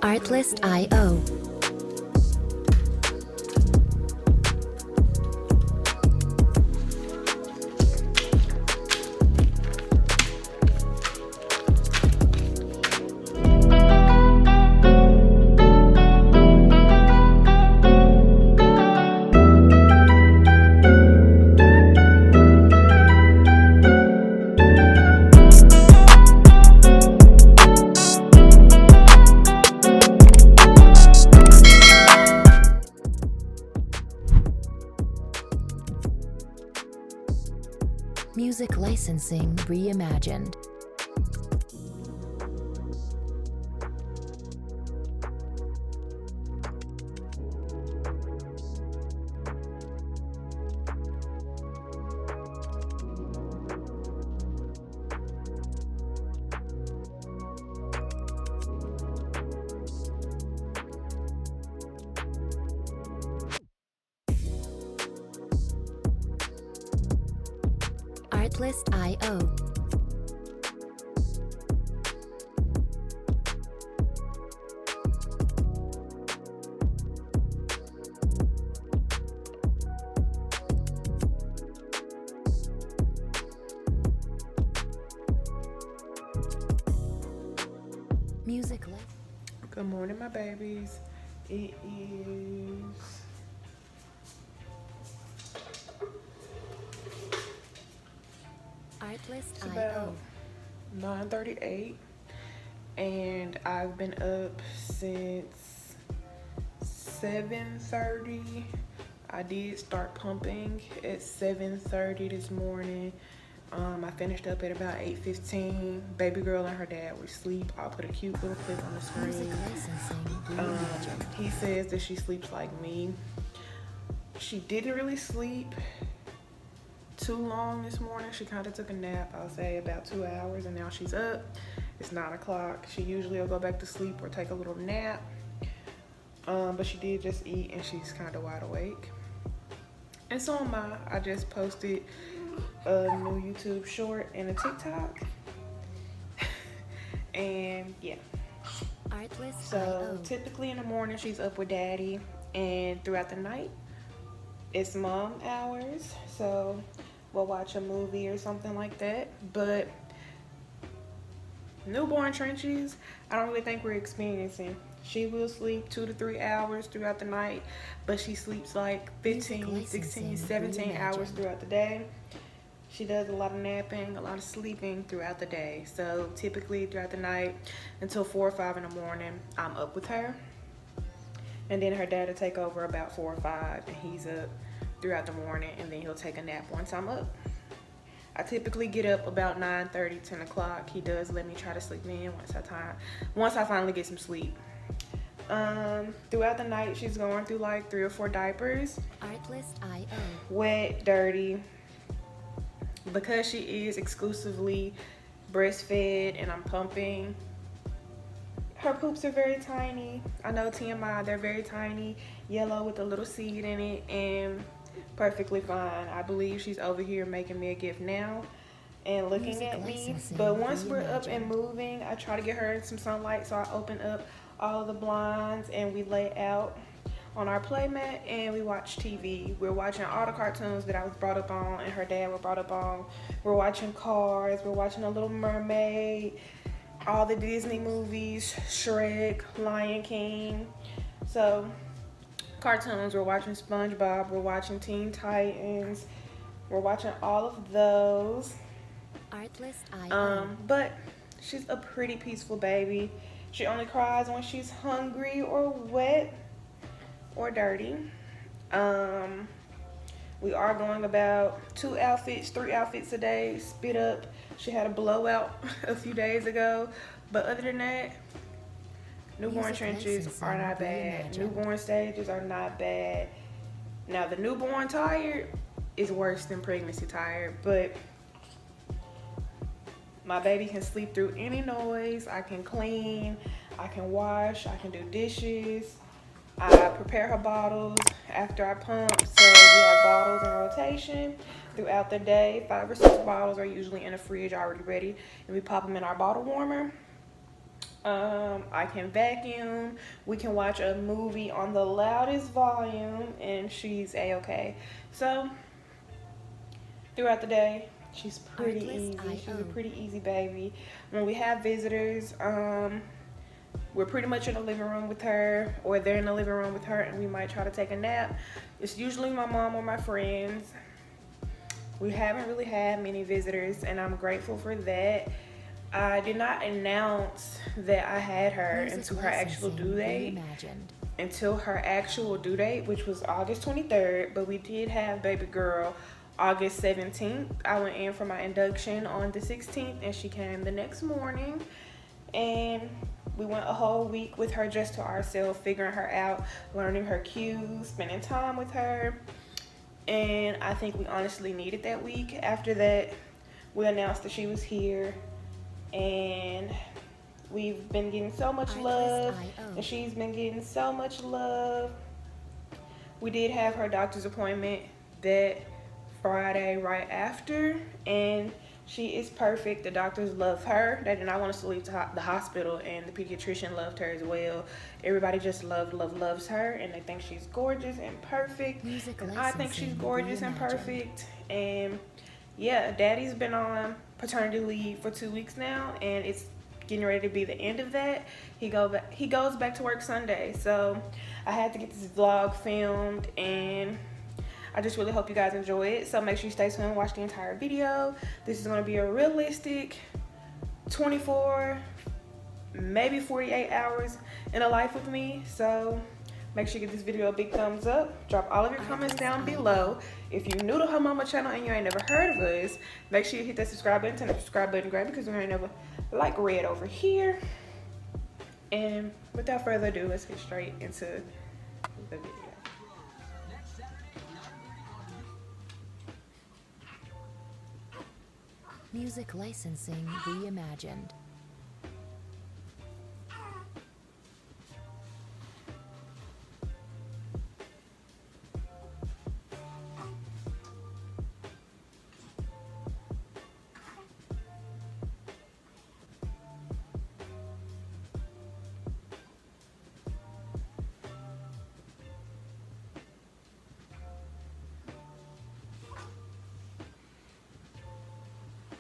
Artlist.io. Music licensing reimagined. Artlist.io. Music. Good morning, my babies. It is Artlist.io. about 9:38, and I've been up since 7:30. I did start pumping at 7:30 this morning. I finished up at about 8:15. Baby girl and her dad were asleep. I'll put a cute little clip on the Music screen. licensing reimagined. He says that she sleeps like me. She didn't really sleep too long this morning. She kind of took a nap, I'll say about 2 hours, and now she's up. It's 9 o'clock. She usually will go back to sleep or take a little nap. But she did just eat and she's kind of wide awake. And so am I. I just posted a new YouTube short and a TikTok. And yeah. Artlist.io. So typically in the morning she's up with daddy, and throughout the night it's mom hours. So we'll watch a movie or something like that. But newborn trenches, I don't really think we're experiencing. She will sleep 2 to 3 hours throughout the night, but she sleeps like 15, 16, 17 hours throughout the day. She does a lot of napping, a lot of sleeping throughout the day. So typically throughout the night until 4 or 5 in the morning, I'm up with her. And then her dad will take over about 4 or 5, and he's up throughout the morning, and then he'll take a nap once I'm up. I typically get up about 9:30, 10 o'clock. He does let me try to sleep in once I finally get some sleep. Throughout the night, she's going through like 3 or 4 diapers. Artlist.io. Wet, dirty. Because she is exclusively breastfed and I'm pumping, her poops are very tiny. I know, TMI, they're very tiny, yellow with a little seed in it, and perfectly fine. I believe she's over here making me a gift now and looking at me. But once we're up and moving, I try to get her some sunlight, so I open up all of the blinds and we lay out on our playmat and we watch TV. We're watching all the cartoons that I was brought up on and her dad was brought up on. We're watching Cars, we're watching A Little Mermaid, all the Disney movies, Shrek, Lion King. So cartoons, we're watching SpongeBob, we're watching Teen Titans, we're watching all of those. Artlist.io. But she's a pretty peaceful baby. She only cries when she's hungry or wet or dirty. We are going about 2 outfits, 3 outfits a day, spit up. She had a blowout a few days ago, but other than that, newborn trenches are not bad. Newborn stages are not bad. Now the newborn tired is worse than pregnancy tired, but my baby can sleep through any noise. I can clean, I can wash, I can do dishes. I prepare her bottles after I pump, so we have bottles in rotation throughout the day. 5 or 6 bottles are usually in the fridge already ready, and we pop them in our bottle warmer. I can vacuum. We can watch a movie on the loudest volume, and she's a-okay. So throughout the day, she's pretty easy. She's a pretty easy baby. When we have visitors, we're pretty much in the living room with her, or they're in the living room with her, and we might try to take a nap. It's usually my mom or my friends. We haven't really had many visitors, and I'm grateful for that. I did not announce that I had her until her actual due date. Until her actual due date, which was August 23rd, but we did have baby girl August 17th. I went in for my induction on the 16th, and she came the next morning. And we went a whole week with her just to ourselves, figuring her out, learning her cues, spending time with her. And I think we honestly needed that week. After that, we announced that she was here, and we've been getting so much love, and she's been getting so much love. We did have her doctor's appointment that Friday right after, and she is perfect. The doctors love her. They did not want us to leave the hospital, and the pediatrician loved her as well. Everybody just loves her, and they think she's gorgeous and perfect. And I think she's gorgeous and perfect. And yeah, Daddy's been on paternity leave for 2 weeks now, and it's getting ready to be the end of that. He goes back to work Sunday, so I had to get this vlog filmed, and I just really hope you guys enjoy it. So make sure you stay tuned and watch the entire video. This is going to be a realistic 24, maybe 48 hours in a life with me. So make sure you give this video a big thumbs up. Drop all of your comments down below. If you're new to Her Mama channel and you ain't never heard of us, make sure you hit that subscribe button. Turn the subscribe button grab because we ain't never like red over here. And without further ado, let's get straight into the video. Music licensing reimagined.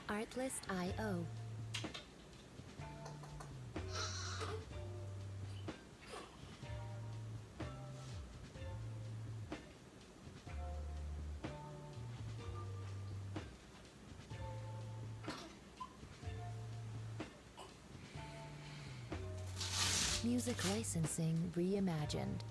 Artlist.io. Music licensing reimagined.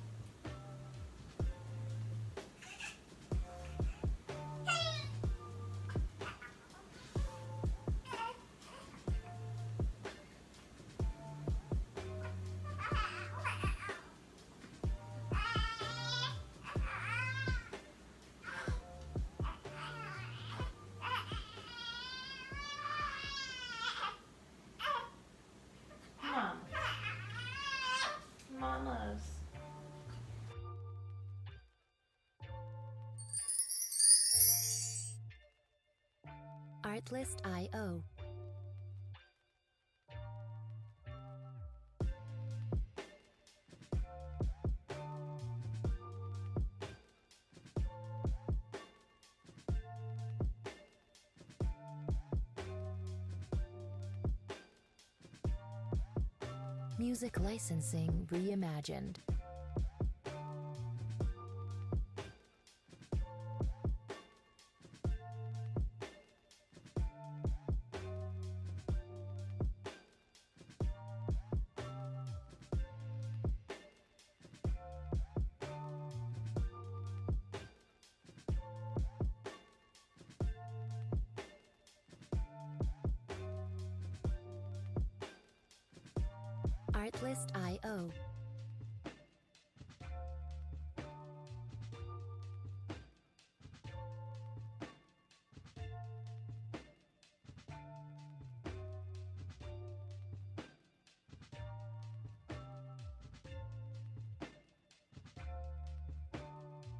Mamas. Artlist.io. Music licensing reimagined. Artlist.io.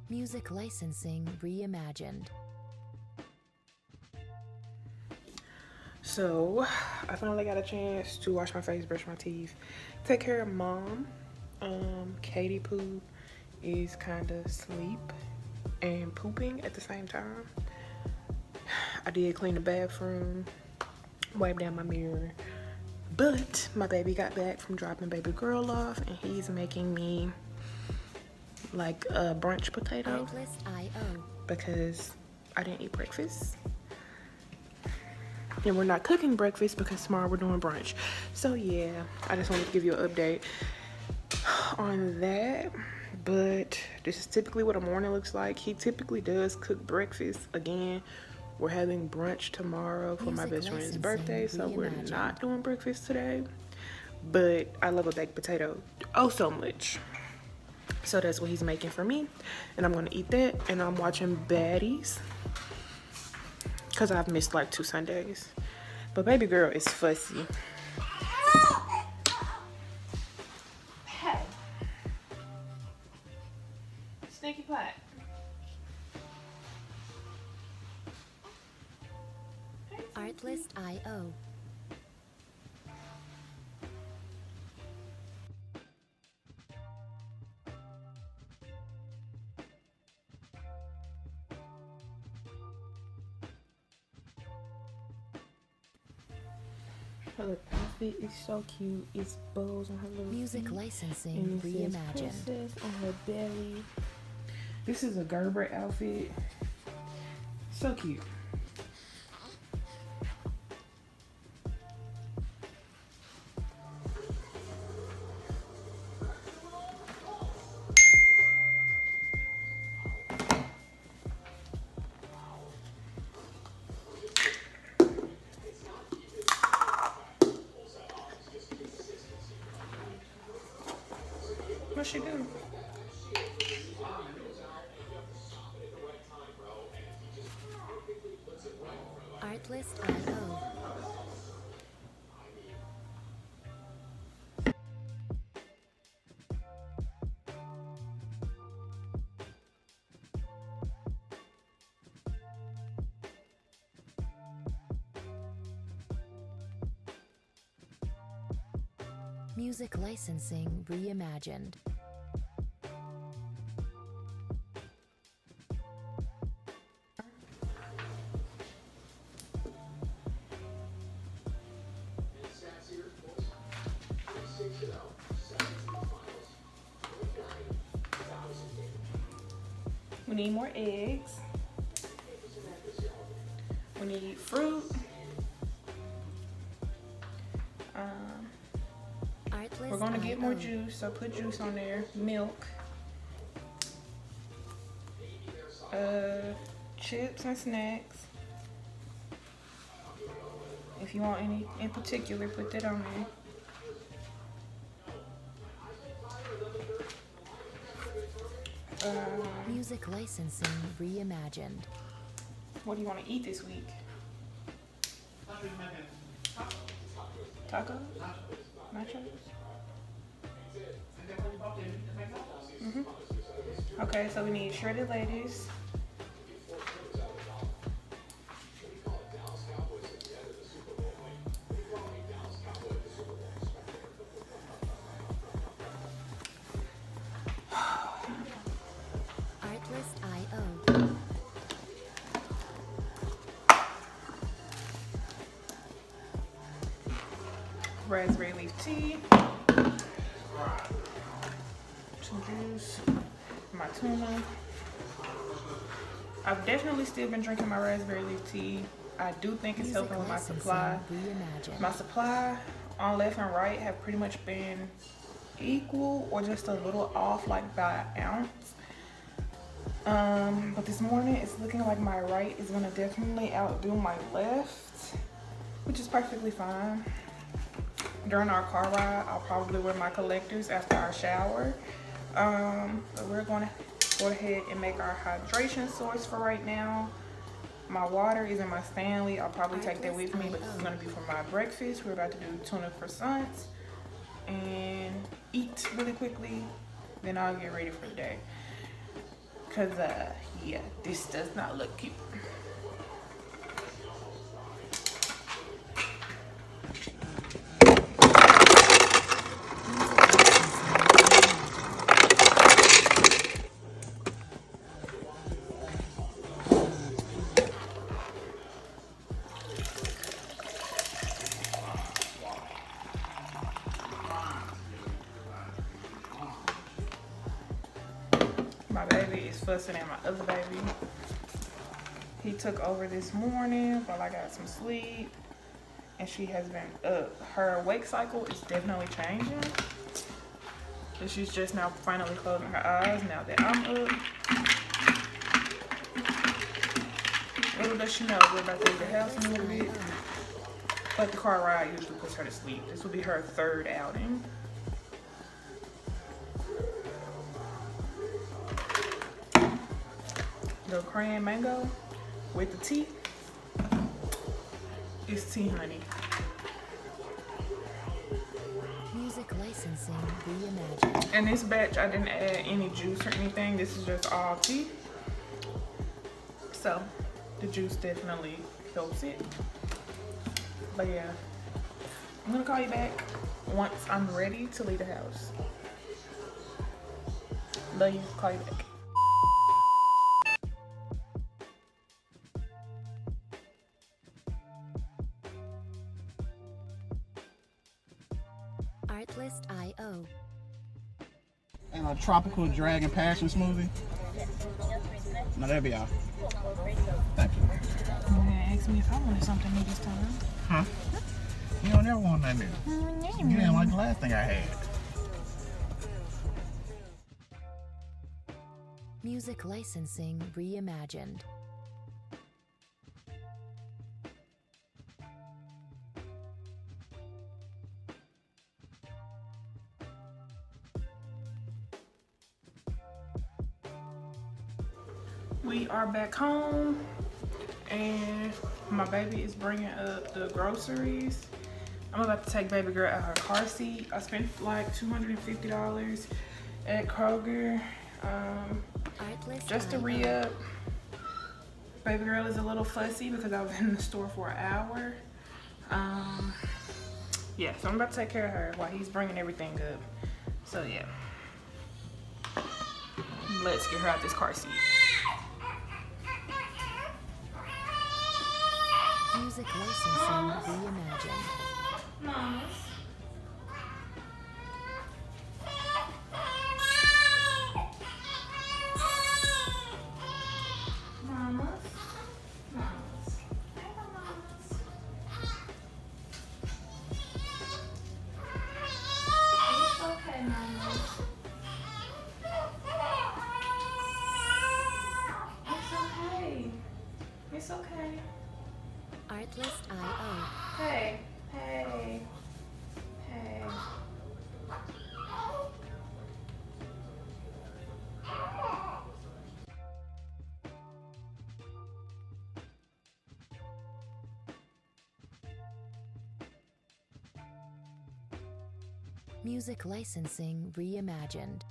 Music licensing reimagined. So I finally got a chance to wash my face, brush my teeth, take care of mom. Katie Poo is kind of asleep and pooping at the same time. I did clean the bathroom, wipe down my mirror, but my baby got back from dropping baby girl off and he's making me like a brunch potato because I didn't eat breakfast. And we're not cooking breakfast because tomorrow we're doing brunch. So yeah, I just wanted to give you an update on that. But this is typically what a morning looks like. He typically does cook breakfast. Again, we're having brunch tomorrow for my best friend's birthday, so we're not doing breakfast today. But I love a baked potato oh so much. So that's what he's making for me. And I'm gonna eat that, and I'm watching Baddies because I've missed like 2 Sundays. But baby girl is fussy. Hey. Sneaky pot. Artlist.io. Her little outfit is so cute. It's bows on her little Music feet. licensing And it says reimagined. princess on her belly. This is a Gerber outfit. So cute. What she do? Artlist.io. Music licensing reimagined. We need more eggs. We need fruit. We're gonna get more juice, so put juice on there. Milk. Chips and snacks. If you want any in particular, put that on there. Music licensing reimagined. What do you want to eat this week? Tacos? Nachos? Okay, so we need shredded lettuce. Artlist.io. Raspberry leaf tea. Some juice. My tuna. I've definitely still been drinking my raspberry leaf tea. I do think it's helping with my supply. My supply on left and right have pretty much been equal or just a little off, like by an ounce. But this morning it's looking like my right is gonna definitely outdo my left, which is perfectly fine. During our car ride, I'll probably wear my collectors after our shower. But we're gonna go ahead and make our hydration source for right now. My water is in my Stanley. I'll probably take that with me, but this is gonna be for my breakfast. We're about to do tuna croissants and eat really quickly. Then I'll get ready for the day. Cause yeah, this does not look cute. fussing at my other baby. He took over this morning while I got some sleep. And she has been up. Her wake cycle is definitely changing. So she's just now finally closing her eyes now that I'm up. Little does she know we're about to leave the house in a little bit. But the car ride usually puts her to sleep. This will be her third outing. The crayon mango with the tea is tea honey. Music licensing reimagined. And this batch, I didn't add any juice or anything. This is just all tea. So the juice definitely helps it. But yeah, I'm gonna call you back once I'm ready to leave the house. Love you, call you back. Artlist.io. And a tropical dragon passion smoothie. No, that'll be all. Thank you. You're gonna ask me if I wanted something new this time. Huh? You don't ever want nothing new. You didn't like the last thing I had. Music licensing reimagined. We are back home and my baby is bringing up the groceries. I'm about to take baby girl out her car seat. I spent like $250 at Kroger just to re-up. Baby girl is a little fussy because I was in the store for an hour. Yeah, so I'm about to take care of her while he's bringing everything up. So yeah, let's get her out this car seat. Music licensing reimagined. Mamas. Mamas. Mamas. Hello, mamas. It's okay, mamas. It's okay. It's okay. Artlist.io. Hey, hey, hey. Music licensing reimagined.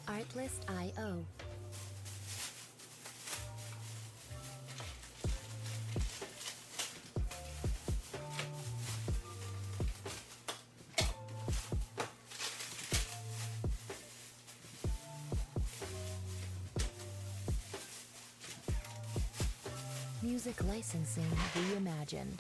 Artlist.io. Music licensing reimagined.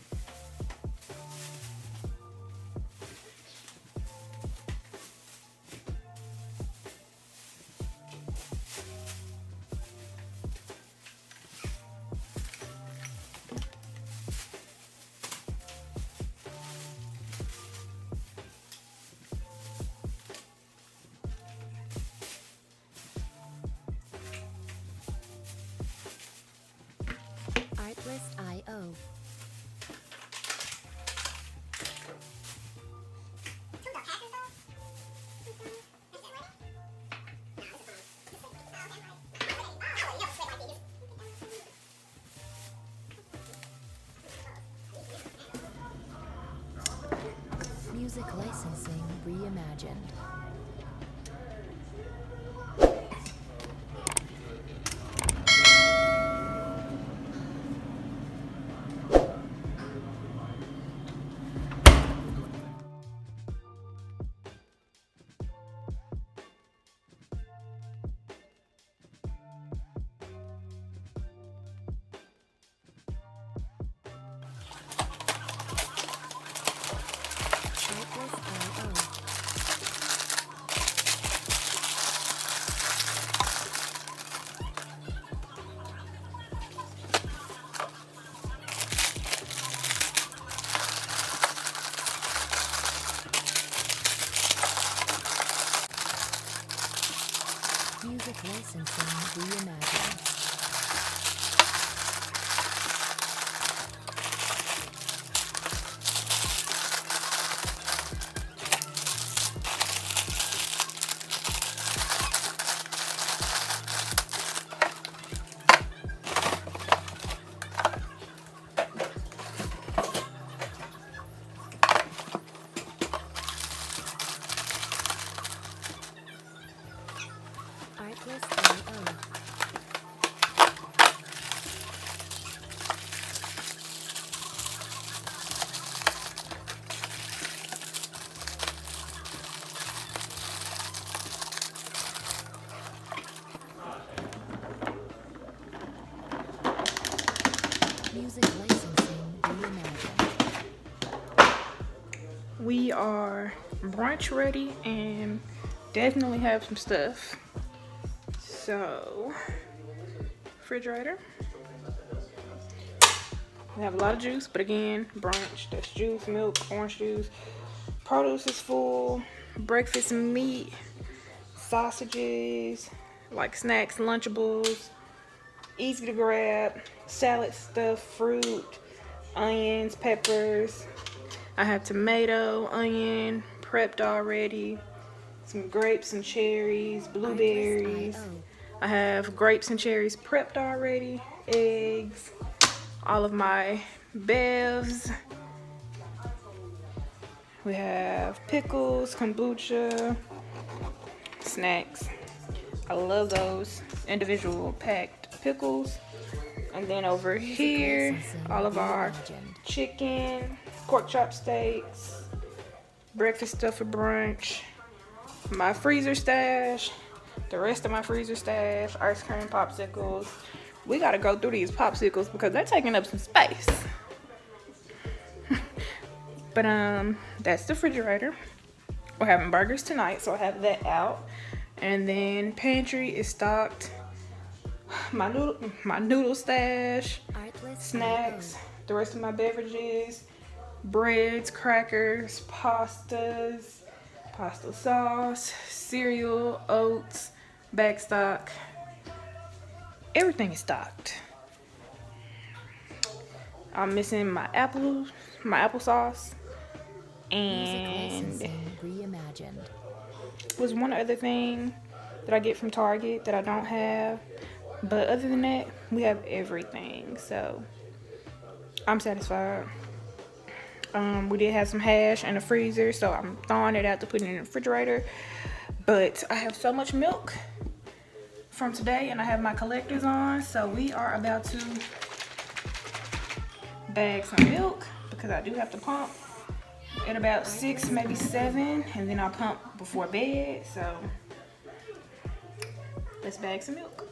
Artlist.io. licensing reimagined. Music licensing reimagined. Artlist.io. Music licensing reimagined. We are brunch ready and definitely have some stuff. So, refrigerator. We have a lot of juice, but again, brunch. That's juice, milk, orange juice. Produce is full. Breakfast meat, sausages, like snacks, Lunchables. Easy to grab. Salad stuff, fruit, onions, peppers. I have tomato, onion, prepped already. Some grapes and cherries, blueberries. I have grapes and cherries prepped already. Eggs. All of my Babez. We have pickles, kombucha, snacks. I love those individual packed pickles. And then over here, all of our chicken, pork chop steaks, breakfast stuff for brunch, my freezer stash, the rest of my freezer stash, ice cream, popsicles. We gotta go through these popsicles because they're taking up some space. But that's the refrigerator. We're having burgers tonight, so I have that out. And then pantry is stocked. My noodle stash, snacks, the rest of my beverages, breads, crackers, pastas, pasta sauce, cereal, oats, back stock. Everything is stocked. I'm missing my applesauce, and Reimagined. was one other thing that I get from Target that I don't have. But other than that, we have everything. So I'm satisfied. We did have some hash in the freezer, so I'm thawing it out to put it in the refrigerator. But I have so much milk from today, and I have my collectors on, so we are about to bag some milk because I do have to pump at about 6, maybe 7, and then I'll pump before bed. So let's bag some milk.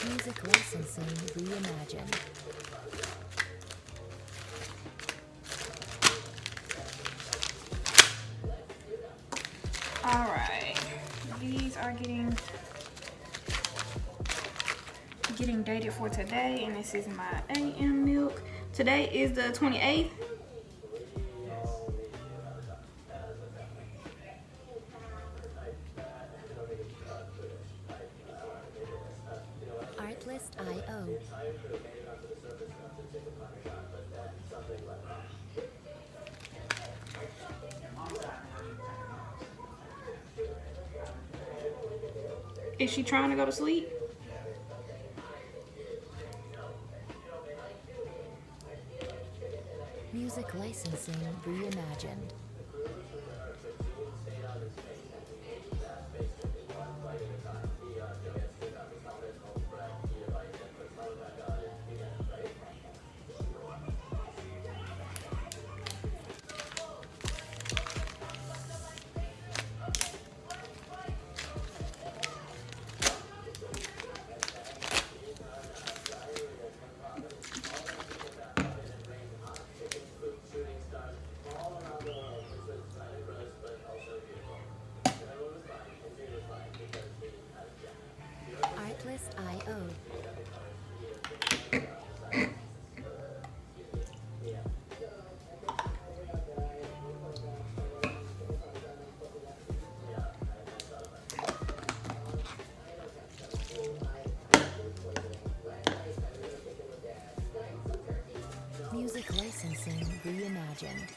Music licensing reimagined. All right, these are getting dated for today, and this is my AM milk. Today is the 28th. Artlist.io. Is she trying to go to sleep? Music licensing reimagined. Artlist.io. Music licensing reimagined.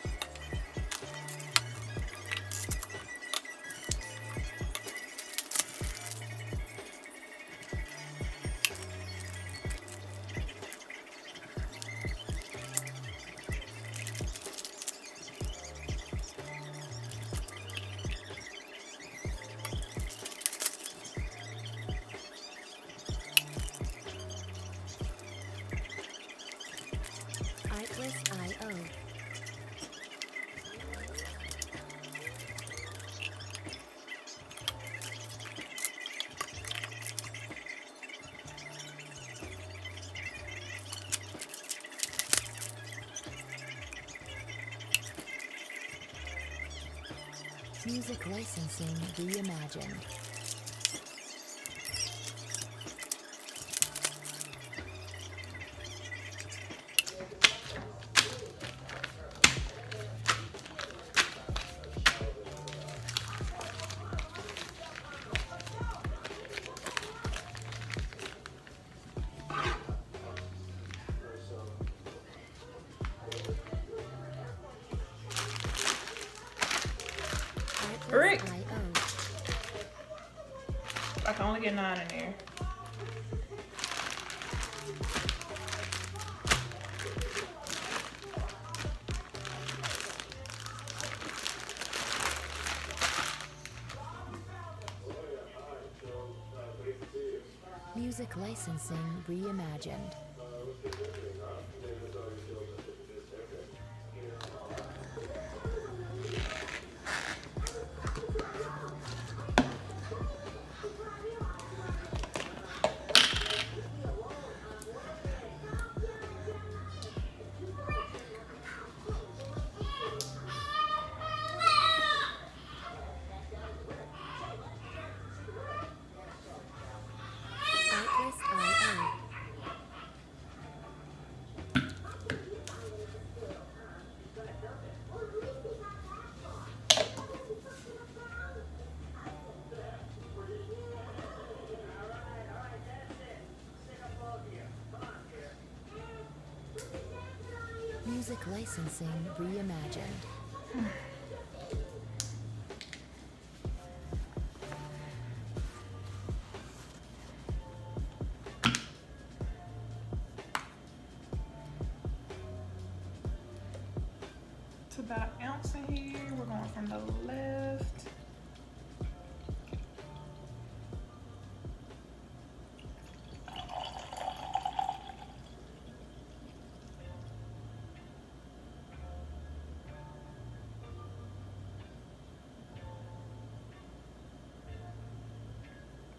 Artlist.io. Music licensing reimagined. Rick. Artlist.io. I can only get 9 in there. Music licensing reimagined. Artlist.io. Music licensing reimagined. It's about an ounce in here. We're going from the left.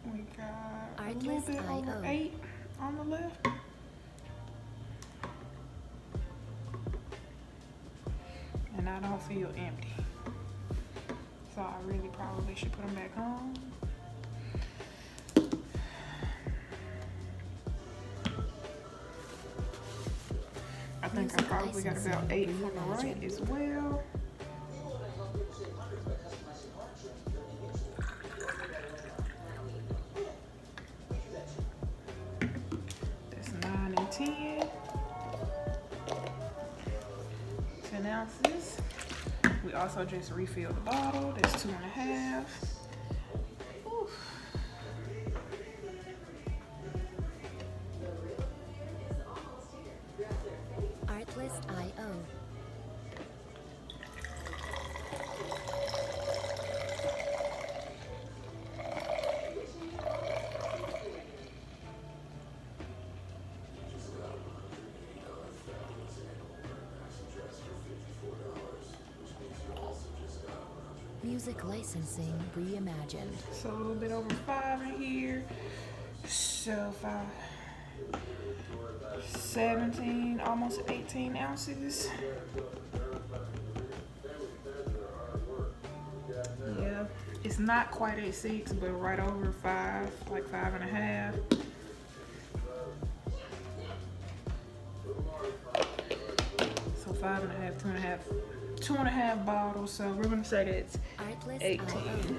We got a little bit over Artlist.io. 8 on the left. And I don't feel empty. So I really probably should put them back on. I think I probably got about 8 from the right as well. That's 9 and 10. 10 ounces. We also just refilled the bottle. That's 2.5. Oof. Music licensing reimagined. So a little bit over 5 in here. So 5, 17, almost 18 ounces. Yeah, it's not quite at 6, but right over 5, like 5.5. So 5.5, 2.5, 2.5 bottles. So we're gonna say that's Artlist 18.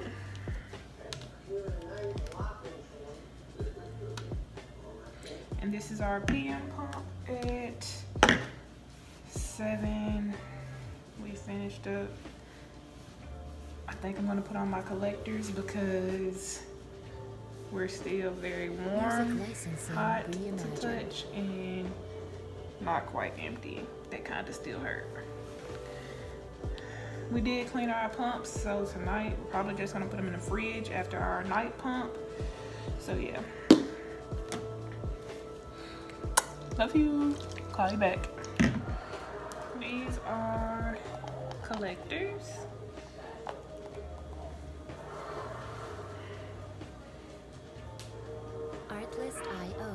And this is our PM pump at 7. We finished up. I think I'm gonna put on my collectors because we're still very warm, Music licensing hot to reimagined. touch, and not quite empty. That kind of still hurt. We did clean our pumps, so tonight we're probably just gonna put them in the fridge after our night pump. So yeah. Love you. Call you back. These are collectors. Artlist.io.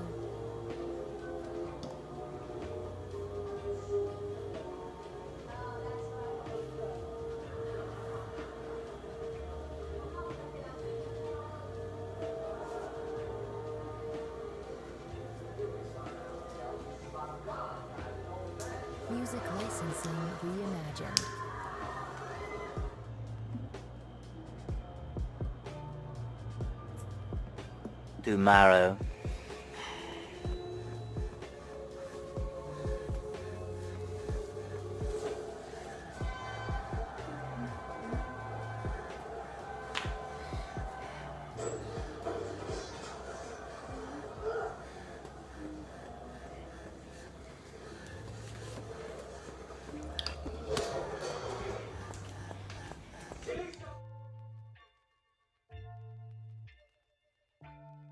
Music licensing reimagined. Morrow.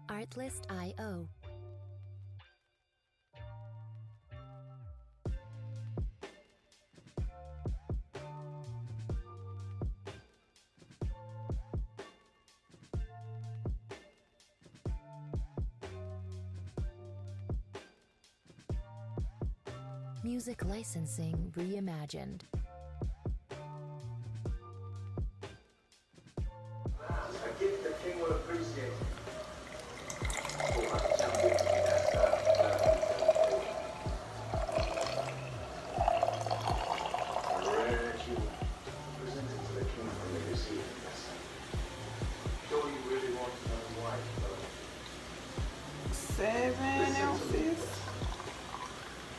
Artlist.io. Music licensing reimagined. A gift the king will appreciate.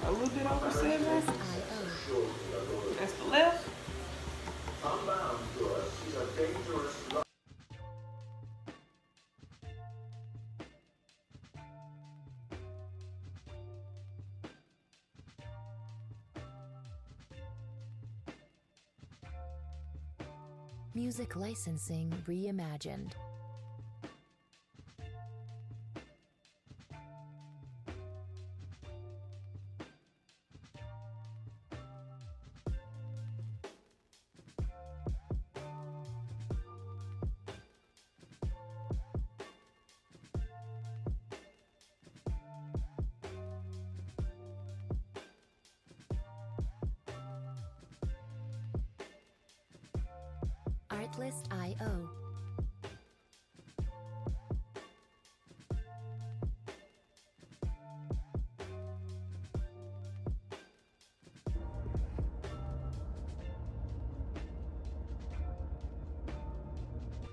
A little bit over 7. That's the left. Unbound to us, she's a dangerous love. Music licensing reimagined. Artlist.io.